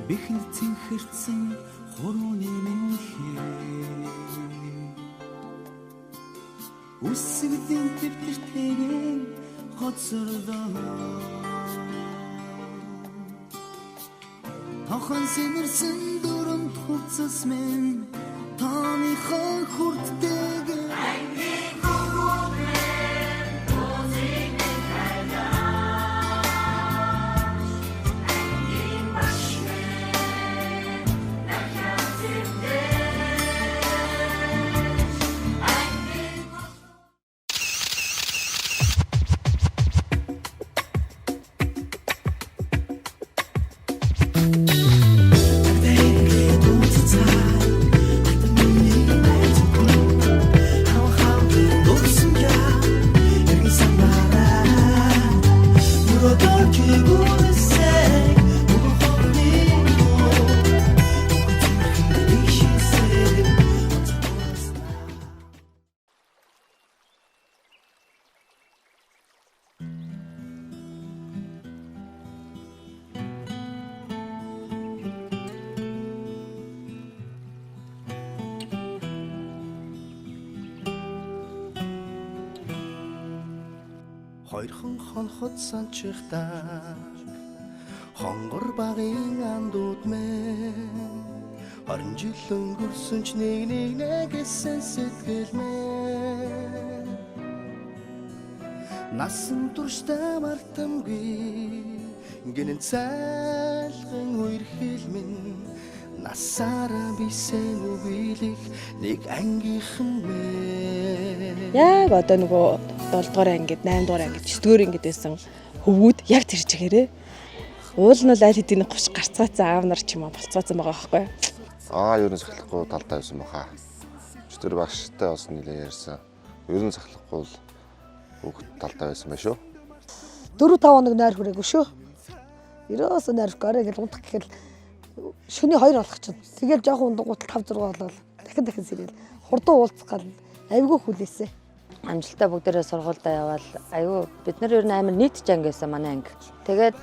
бэхэнд цэнхэрсэн хурууны минхээ үсгдийн дэвтэртэйгэн хоцордоо тохон сэнэрсэн дүрмд хувцас минь тааныхаа хүрттэйгэн Хоёрхан хонхот санчихтаа хонгор багын андууд мэн 20 жил өнгөрсөн ч нэг гэсэн сэтгэл мэн насан туршдаа мартамгүй гинэн цайлган үер хэл минь насаараа бисен үгийлэх нэг ангийнхан мэн яг одоо нөгөө 7 дугаар ангид 8 дугаар ангид 9 дугаар ангид байсан хөвгүүд яг тэр чигээрээ уул нь аль хэдийн 30 гарцгаацсан аав нар ч юм уу болцооцсон байгаа байхгүй Ер нь сахлахгүй талдаа байсан баха. Өчтөр багштай бас нэлээ ярьсан. Ер нь сахлахгүй л хүүхд талдаа байсан байх шүү. 4-5 хоног нойр хүрээгүй шүү. Ерөөсөө нойр гараа гэж унтах гэхэл шөнийн 2 болох чинь. Тэгэл жоохон ундагуутал 5-6 болол дахин сэргээл хурдан уулзах гал айгүй хүлээсэн. Амжилттай бүгдээрээ сургуультай явбал айгүй бид нар ер нь амар нийтж анги байсан манай анги. Тэгээд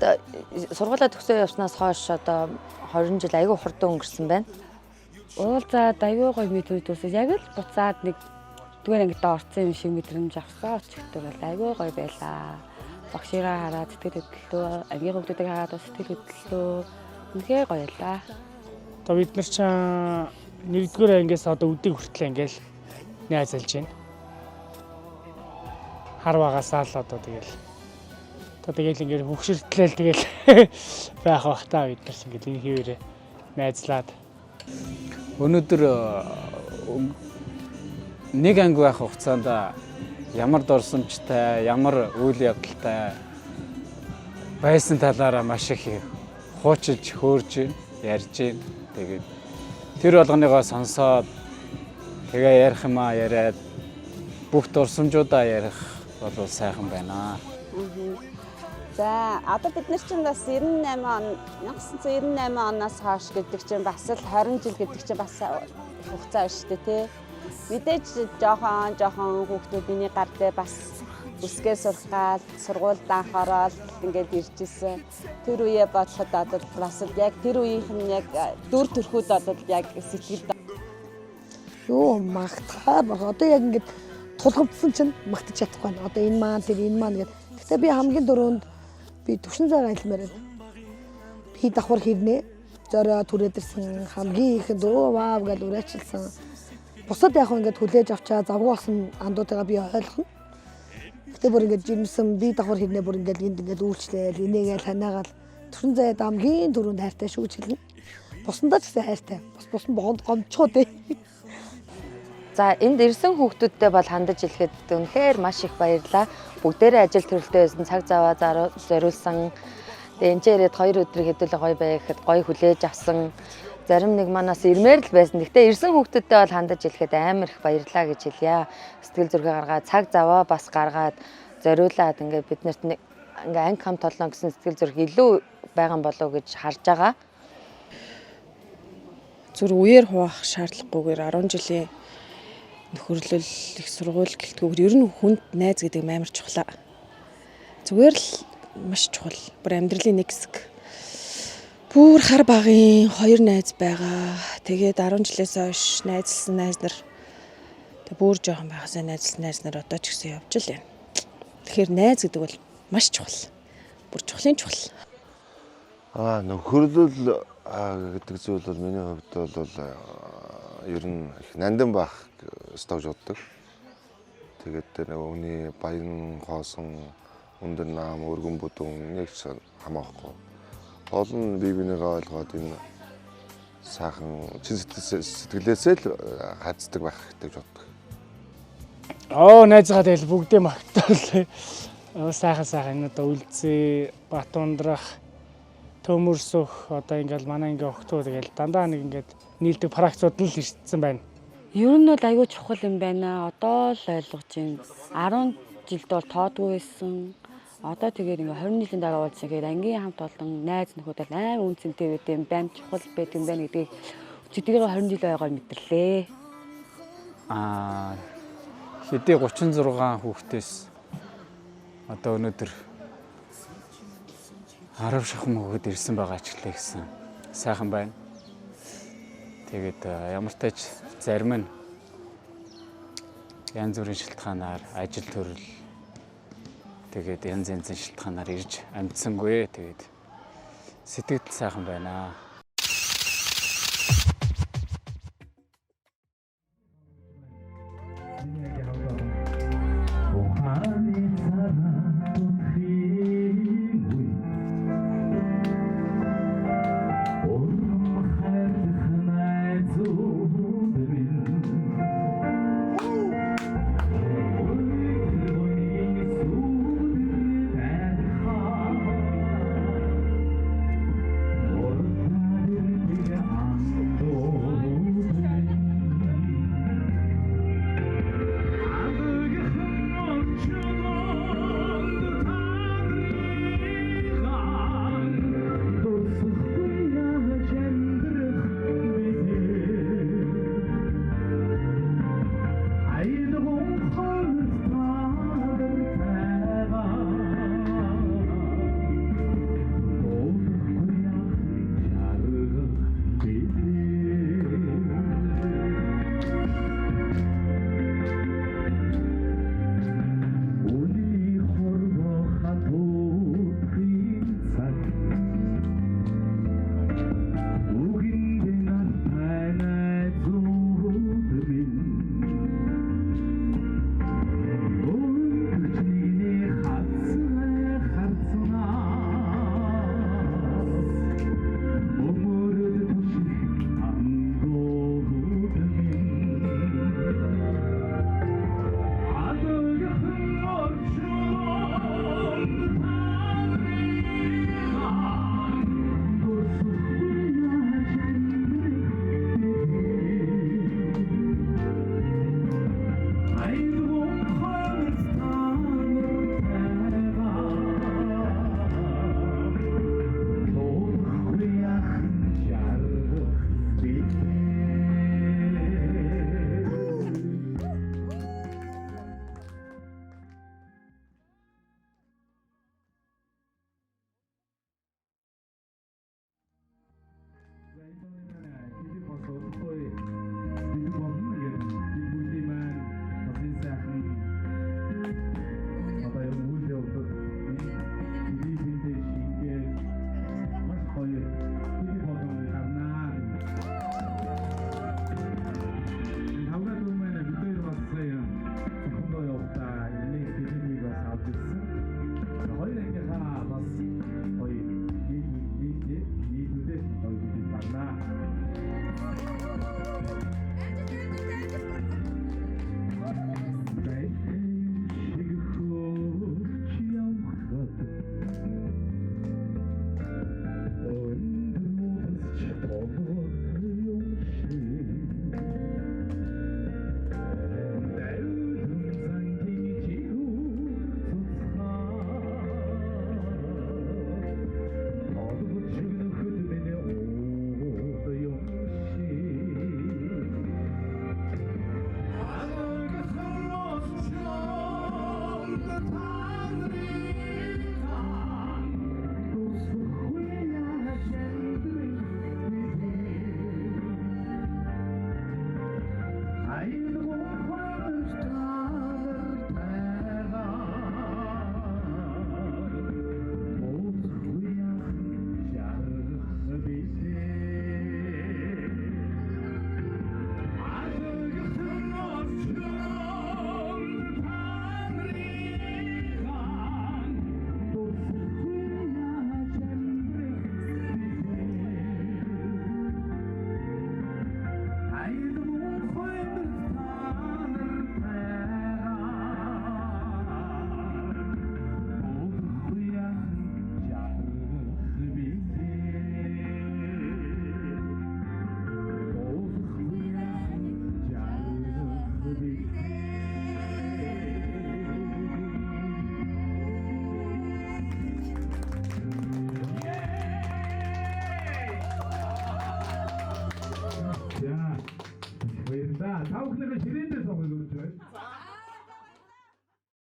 сургуулаа төгсөө явснаас хойш одоо 20 жил айгүй хурдан өнгөрсөн байна. Уулзаад айгүй гоё мэдүүдээс яг л буцаад нэг дүүгээр ангидаа орцсон юм шиг мэдрэмж авсан. Өчигдөр бол айгүй гоё байлаа. Багшигаа хараад сэтгэл хөдлөлөө, ангийн хүмүүсийг хараад сэтгэл хөдлөлөө үнэхээр гоё байлаа. Одоо бид нар ч 1-р ангиас одоо өдийг хүртэл ингээл найзалж байна. Хар багасаа л одоо тэгэл ингээд хөвгшөртлээл тэгэл байх бах та бид нар ингээд энэ хിവэрэ найзлаад өнөөдөр нэг анги байх хугацаанд ямар дурсамжтай, ямар үйл явдалтай байсан талаараа маш их хуучилж, хөөрж, ярьж байна. Тэгээд тэр болгоныгоо сонсоод тэгээ ярих юмаа яриад бүх дурсамжуудаа ярих бол сайхан байна. За одоо бид нар чинь бас 1998 оноос хойш гэдэг чинь бас л 20 жил гэдэг чинь бас хугацаа шүү дээ тий. Мэдээж жоохон хүүхдүүд миний гар дээр бас үсгээ сурахад сургуульд анх ороод ингээд ирж исэн. Тэр үеэ бодоход одоо бас яг тэр үеийнх нь яг дүр төрхүүд одоо яг сэтгэлд Юу магтахаар одоо яг ингээд тулгамдсан чинь магтаж чадахгүй байна. Одоо энэ маань гэдэг. Гэхдээ би хамгийн дөрөнд би төвшин цагаан айлмаар байна. Би давхар хэрнээ зорио түрээдэрсэн хамгийн ихэнд вау гэж урайчилсан. Бусад яг ингээд хүлээж авчаа завгүй болсон андуудаа би ойлгоно. Гэтэ бүр ингээд жимсэн би давхар хэрнээ бүр ингээд энд ингээд үйлчлээл энийгээл ханаагаал төвшин заяад хамгийн дөрөнд хайртай шүү гэж хэлнэ. Бусандаа ч гэсэн хайртай. Бус нь богонд гомчход ээ. За энд ирсэн хүүхдүүдтэй бол хандаж хэлэхэд үнэхээр маш их баярлалаа. Бүгдээрээ ажил төрөлтэй байсан, цаг зав зориулсан. Тэгээ энэ ирээд 2 өдөр хэдүүлээ гоё бай гэхэд гоё хүлээж авсан. Зарим нэг манаас ирмээр л байсан. Гэхдээ ирсэн хүүхдүүдтэй бол хандаж хэлэхэд амар их баярлалаа гэж хэлье. Сэтгэл зүрхээ гаргаад, цаг заваа бас гаргаад зориулаад ингээд биднэрт нэг ингээ анги хам толно гэсэн сэтгэл зүрх илүү байгаа болов уу гэж харж байгаа. Зүр үеэр хуваах шаардлагагүйгээр 10 жилийн нөхөрлөл их сургууль гэлтгүүгээр ер нь хүнд найз гэдэг амар чухал. Зүгээр л маш чухал. Бүр амьдралын нэг хэсэг Бүр хар багын 2 найз байгаа. Тэгээд 10 жилээс хойш найзлсан найз нар тэг бүр жоохон байхасаа найзлсан найз нар одоо ч гэсэн явж л байна. Тэгэхээр найз гэдэг бол маш чухал. Бүр чухлын чухал. Нөхөрлөл гэдэг зүйл бол миний хувьд бол ер нь их нандин байх стовж боддог. Тэгээд нөгөө хүний баян хоосон өндөр наам өргөн бүдүүн нэг ч хамаахгүй. Гол нь бие бинийгээ ойлгоод энэ сайхан чин сэтгэлээсээ л хайцдаг байх хэрэгтэй гэж боддог. Найзгаа тэгэл бүгдээ магтаал. Сайхан энэ одоо үлзий, бат ундрах, төмөрсөх одоо ингээл манай ингээ охтууд тэгэл дандаа нэг ингээд нийлдэг практикууд нь л ирсэн байна. Ер нь бол аюул чухал юм байна. Одоо л ойлгож байна. 10 жилд бол тоодгүй байсан. Одоо тэгээд ингээ 20 жилийн дараа уулзсан гэхэд ангийн хамт олон найз нөхөд бол амар үнцэнтэй байд юм байна. Чухал байд юм байна гэдгийг өчигдрийн 20 жил байгаар мэдэрлээ. Хэдий 36 хүүхдээс одоо өнөөдөр 10 шахам хүүхэд ирсэн байгаа ч гэсэн сайхан байна. Тэгээд ямар ч тач зарим нь янз бүрийн шалтгаанаар ажил төрөл тэгээд янз янзын шалтгаанаар ирж амжсангүй. Тэгээд сэтгэл сайхан байна.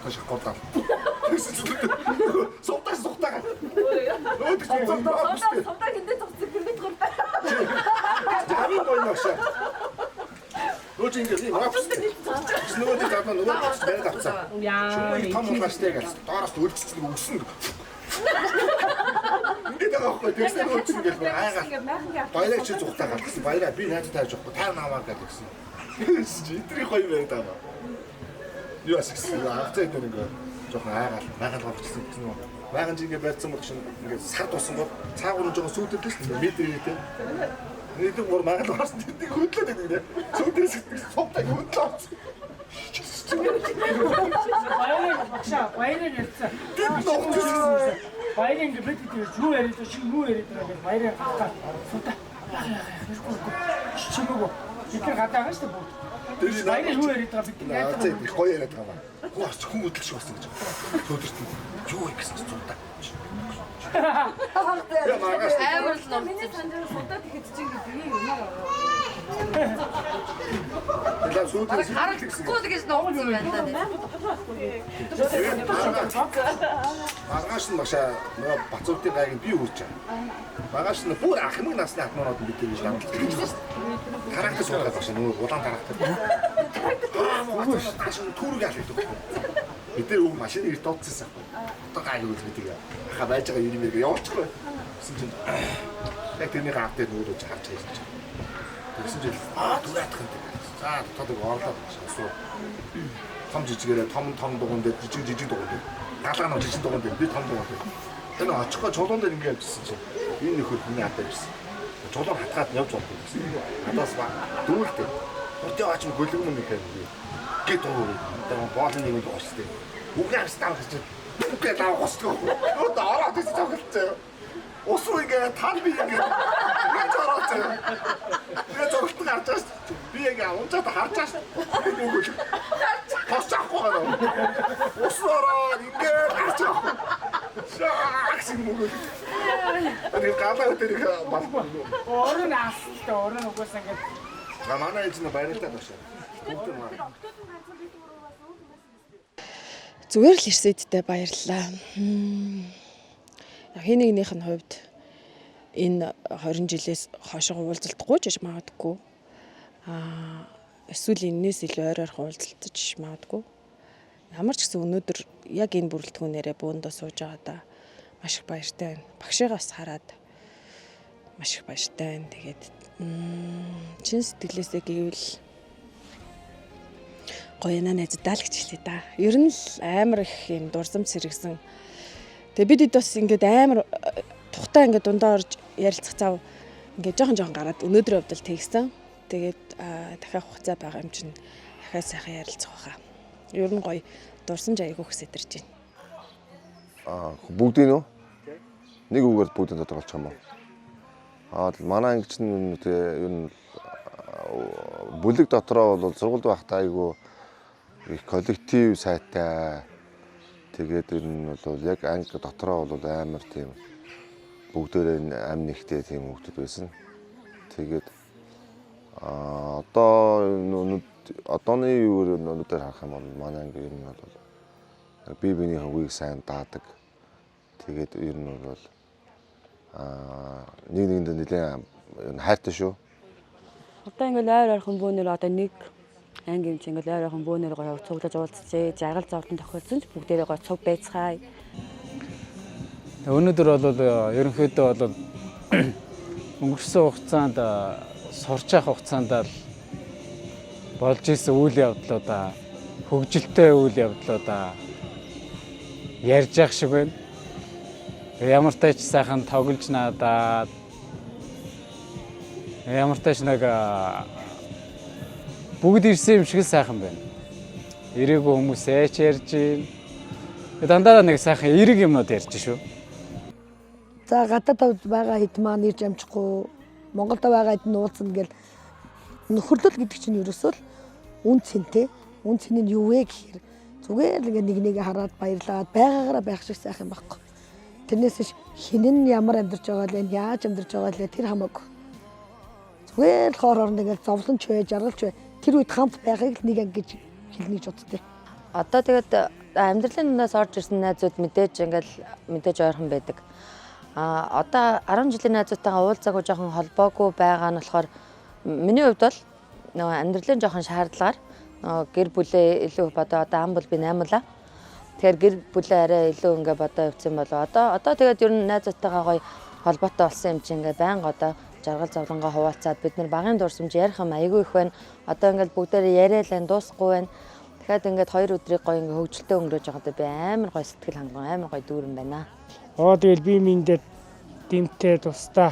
Хашиг голаа. Сутаа. Сутаа хинтээ зогсчих хинтээ гуртаа. Амин боёмагшаа. Нууч ингэж юм аа. Нөгөө гадна нөгөө барил авцаа. Яа. Том болгоостэй гэж. Доороос үлдчихсэн өгсөн. Ингээд байгаа байхгүй тэгсэн нууч ингэж айгаа. Баяраа чи зүгтаа галтсан. Баяраа би найз тааж явахгүй. Та намаа гэсэн. Эдрийн гоё байгаад байгаа. Юу асуусан авцаа дээр ингээд жоохон айгаал гоцсон гэсэн юм. Байган жингээ барьсан бол чинь ингээд сар тусан бол цаагуурын жоохон сүйдэлтэй шүү дээ. Метртэй. Нэг гур магаал гарсан гэдэг хөдлөөд байдаг нэ. Сүйдээс сувтай хөдлөө. Баяраа ярьцаа. Баяраа ингээд бид юу яриад чи юу яриад байгаа баяраа гатаа. Суудаа. Чимээгөө. Бид гадаа шүү дээ. Баяраа юу яриад байгаа бид яа. Их гоё яриад байгаа. Хөөс хүн хөдлөж болсон гэж. Сүйдэрт юу гэсэн суудаа. Амар л ном. Миний сандраа суудаа тэгэхэд чинь гэдэг юм аа. Тэгэл сүйдээс харахгүй тэгэж ногоон байна даа. Маргааш нь машаа нөгөө Бацуутын гайг би үрж байгаа. Маргааш нь бүр ахмаг насны атманууд бид гэж намлж байгаа. Характер суулгаад багш нөгөө улаан характер. Түрэг ялдаг. Бид нар машины ирд дуудсан. Одоо гайг үздэг. Аха байж байгаа юм ийм явуулчихгүй. Гэсэн чинь яг тэрний гав дээр нүүрэж харж байсан. Тэгсэн чинь түгээтх юм. За дотоод орлоо асуу. Том жижигээрээ том дугуун дээр жижиг дугуун дээр. Галгаа нөө жижиг дугуун дээр би том дугуун дээр. Энэ очихгоо чулуун дээр ингээд явжсэн чинь энэ нөхөр миний хатаа ирсэн. Чулуун хатгаад явж болдог гэсэн. Хатаас ба дүүлтэй. Өтөө аач гөлөг юм их юм. Гэт уу. Одоо боолны нэг л гоостэй. Үгүй австаа гэж. Үгүй даа гоостой. Одоо ороод ирсэн цогцолтой. Ус руу ингээд тал би ингээд яаж ороод заяа. Тэгээд зургт гарч байгаа шүү. Би яг унцаад харж байгаа шүү. Тосчихгүй байна. Ус ороод ингээд гарч байгаа. Шаагс юм уу. Тэгээд галаа дээр их балбал. Орон аастай орон угаасаа ингээд манай эзэн баярлалаа багш. Зүгээр л ирсэдтэй баярлалаа. Хин нэгнийх нь хувьд энэ 20 жилээс хойшоо уулзалтгүй ч магадгүй. Эсвэл энэс илүү ойроор уулзалтж магадгүй. Ямар ч гэсэн өнөөдөр яг энэ бүрэлдэхүүнээрээ бөөндөө сууж байгаадаа маш их баяртай байна. Багшигаас хараад маш их баяртай байна. Тэгээд чин сэтгэлээсээ гэвэл гоё найздаа л гэж хэлээ да. Ер нь л амар их юм дурсамж сэргсэн. Тэгээ бид бас ингээд амар тухтай ингээд дундаа орж ярилцах зав ингээд жоохон гараад өнөөдрийн хувьд л тэгсэн. Тэгээд дахиад хугацаа байгаа юм чинь дахиад сайхан ярилцах байхаа. Ер нь гоё дурсамж аяг өгс өдөрж байна. Бүгдийн үү? Нэг үгээр бүгдийн тодорхойлчих юм уу? Манай ангич нь ер нь бүлэг дотроо бол сургуульд байхдаа айгүй их коллектив сайтай. Тэгээд ер нь бол яг анги дотроо бол амар тийм бүгдээрээ ам нэгтэй тийм хүмүүс байсан. Тэгээд одооны юу өнөдөр харах юм бол манай анги ер нь бол би биний хөвгийг сайн даадаг. Тэгээд ер нь бол нэг нэгэнд нэлээд хайртай шүү. Одоо ингээл ойр ойрхон бөөнөр одоо нэг анги юм чи ингээл ойр ойрхон бөөнөр гоё цуглаж уулзчихээ. Жаргал зовлон тохиолдсон ч бүгдээрээ гоё цуг байцгаая. Өнөөдөр бол ерөнхийдөө бол өнгөрсөн хугацаанд сурч явах хугацаанд л болж исэн үйл явдлуудаа хөгжилтэй үйл явдлуудаа ярьж явах шиг байна. Ямар тач сайхан тоглож надаад ямар тач нэг бүгд ирсэн юм шиг сайхан байна. Ирээгүй хүмүүс ээч ярьж байна. Дандаа нэг сайхан эрэг юмнууд ярьж шүү. За гадаадд байгаа хэд маань ирж амжихгүй Монголд байгаа хэд нууцна гэл нөхөрлөл гэдэг чинь ерөөсөө л үн цэнтэй. Үн цэн нь юу вэ гэхээр зүгээр л нэг нэгэ хараад баярлаад байгаагаараа байх шиг сайхан байхгүй. Тэрнээс хинэн ямар амьдарч байгаа л яаж амьдарч байгаа л тэр хамаагүй. Зүгээр л хоор орно гэж зовлонч вэ, жаргалч вэ тэр үед хамт байхыг нэг анги гэж хэлнэ гэж боддтой. Одоо тэгээд амьдралын дундаас орж ирсэн найзууд мэдээж ойрхон байдаг. Одоо 10 жилийн найзуудтайгаа уулзаагүй жоохон холбоогүй байгаа нь болохоор миний хувьд бол нөгөө амьдралын жоохон шаардлагаар гэр бүлээ илүү бодоо одоо ам бол би 8лаа. Тэгэхээр гэр бүлээ арай илүү ингээ бодоо явцсан болоо. Одоо тэгээд ер нь найзуудтайгаа гоё холбоотой болсон юм чинь ингээ байнга одоо жаргал зовлонгоо хуваалцаад бид нар багын дурсамж ярих юм айгүй их байна. Одоо ингээл бүгдээрээ яриалаа дуусахгүй байна. Тэгэхээр ингээд 2 өдрийг гоё ингээ хөвгөлтөө өнгөрөөж байгаадаа би амар гоё сэтгэл хангалуун амар гоё дүүрэн байна. Тэгэл би миндээ дэмтэй тусдаа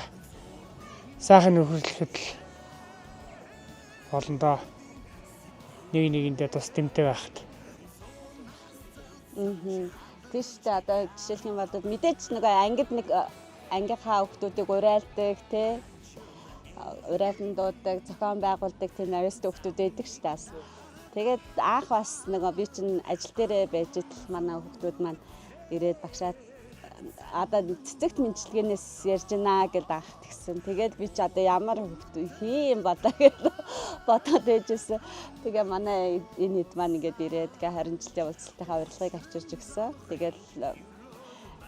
сайхан нөхөрлөхөд л олондоо нэг нэгэндээ тус дэмтэй байхад. Тийш та одоо жишээлх юм бол мэдээж нэг ангид нэг ангийнхаа хүүхдүүдийг урайлдаг тий урайлан дуудаг зохион байгуулдаг тийм навьяастай хүүхдүүд байдаг ш таас. Тэгээд анх бас нэг би чинь ажил дээрээ байж идэл манай хүүхдүүд маань ирээд багшаад одоо цэцэгт мэнчилгээнээс ярьж байна гэж анх тэгсэн. Тэгээд би ч одоо ямар хүүхдүүд хийм болоо гэж бодоод байжсэн. Тэгээ манай энэ хэд маань ингээд ирээд 20 жилийн уулзалтынхаа урилгыг авчирч өгсөн.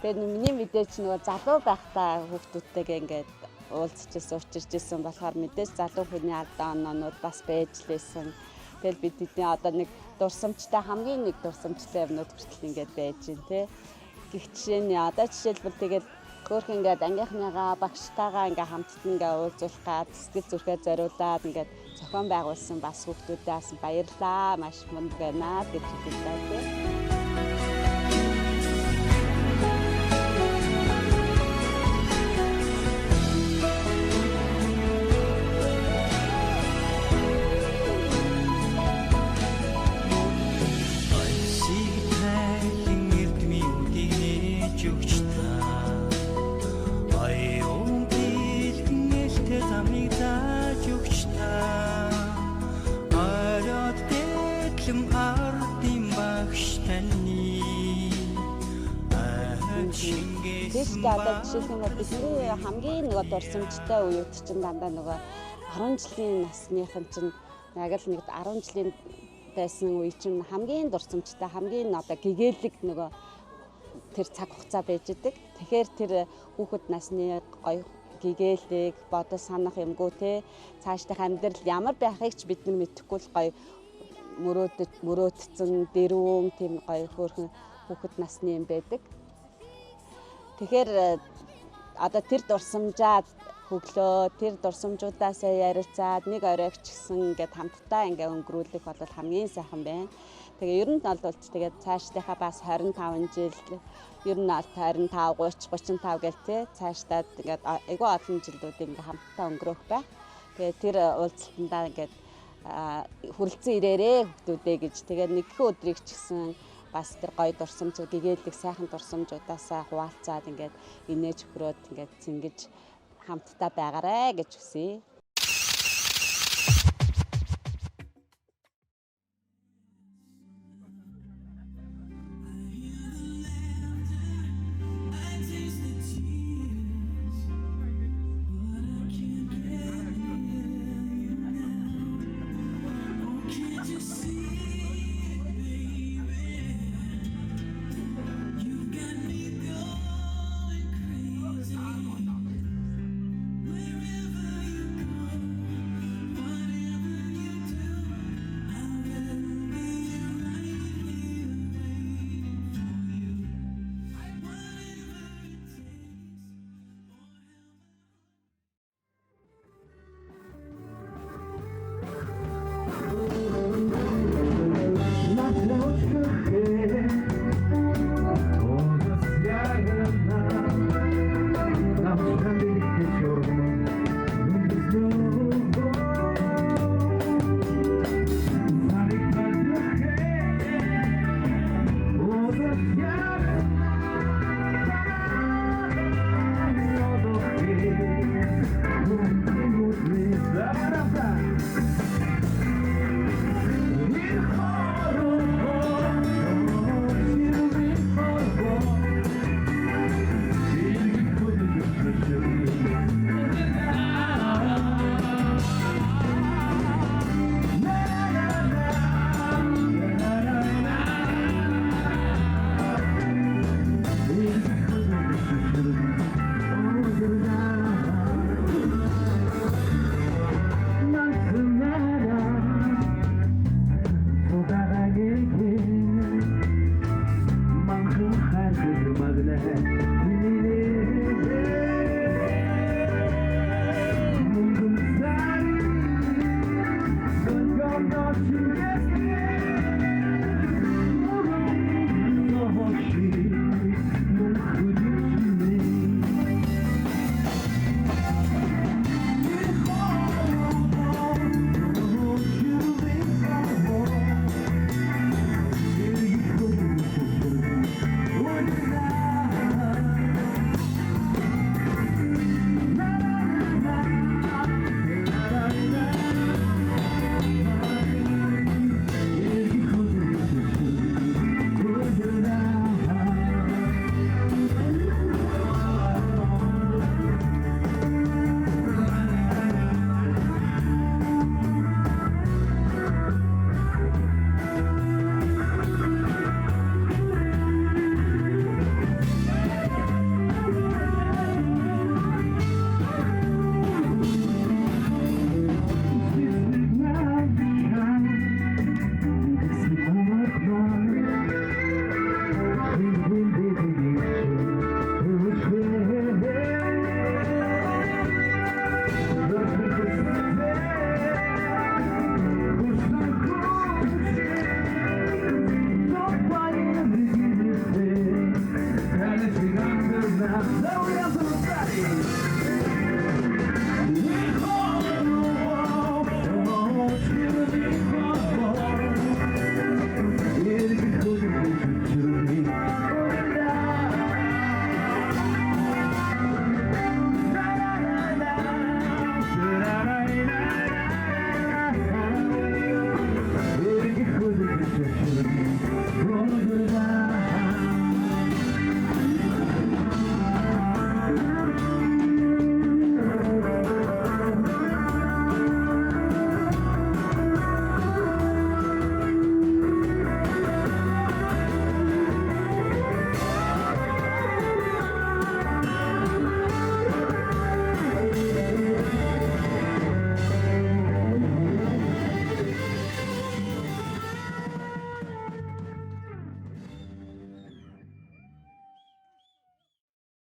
Тэгээд миний мэдээч нөгөө залуу байхдаа хүүхдүүдтэйгээ ингээд уулзчихсан, учирчсэн болохоор мэдээж залуу хүний алдаа оноонууд бас байж лээсэн. Тэгэл бид тэдний одоо нэг дурсамжтай хамгийн нэг дурсамжтай юмнууд хүртэл ингээд байж гин тий. Гэх жишээ нь одоо жишээлбэл тэгэл хөөх ингээд ангийнхныгаа багштайгаа ингээд хамтд ингээд уулзуулах гад сэтгэл зүрхээ зориулаад ингээд зохион байгуулсан бас хүүхдүүдээс баярлаа маш мундаг байна гэж хэлдэг тий. Тийшээ одоо жишээлх юм бол бидний хамгийн нөгөө дурсамжтай үеуд чинь дандаа нөгөө 10 жилийн насныхан чинь яг л нэг 10 жилийн байсан үе чинь хамгийн дурсамжтай хамгийн одоо гэгээлэг нөгөө тэр цаг хугацаа байж идэг. Тэгэхээр тэр хүүхэд насны гоё гэгээлэг бодол санах юмгүй те цаашдах амьдрал ямар байхыг ч бид нар мэдэхгүй л гоё мөрөөдцөн дэрүүн тийм гоё хөөрхөн хүүхэд насны юм байдаг. Тэгэхээр одоо тэр дурсамжаад хөглөө тэр дурсамжуудаасаа ярилцаад нэг оройгч гэсэн ингээд хамтдаа ингээд өнгөрүүлэх бол хамгийн сайхан байна. Тэгээ ер нь бол тэгээд цаашдынхаа бас 25 жил ер нь 25 30 35 гэл тий цаашдаа ингээд айгүй олон жилүүд ингээд хамтдаа өнгөрөх бай. Тэгээ тэр уулзалтандаа ингээд хүрэлцэн ирээрээ хүүхдүүдээ гэж тэгээд нэгэн өдрийг ч гэсэн бас тэр гоё дурсамж гэгээлэг сайхан дурсамжуудаасаа хуваалцаад ингээд инээж өгрөөд ингээд цэнгэж хамтдаа байгаарэ гэж хүсье.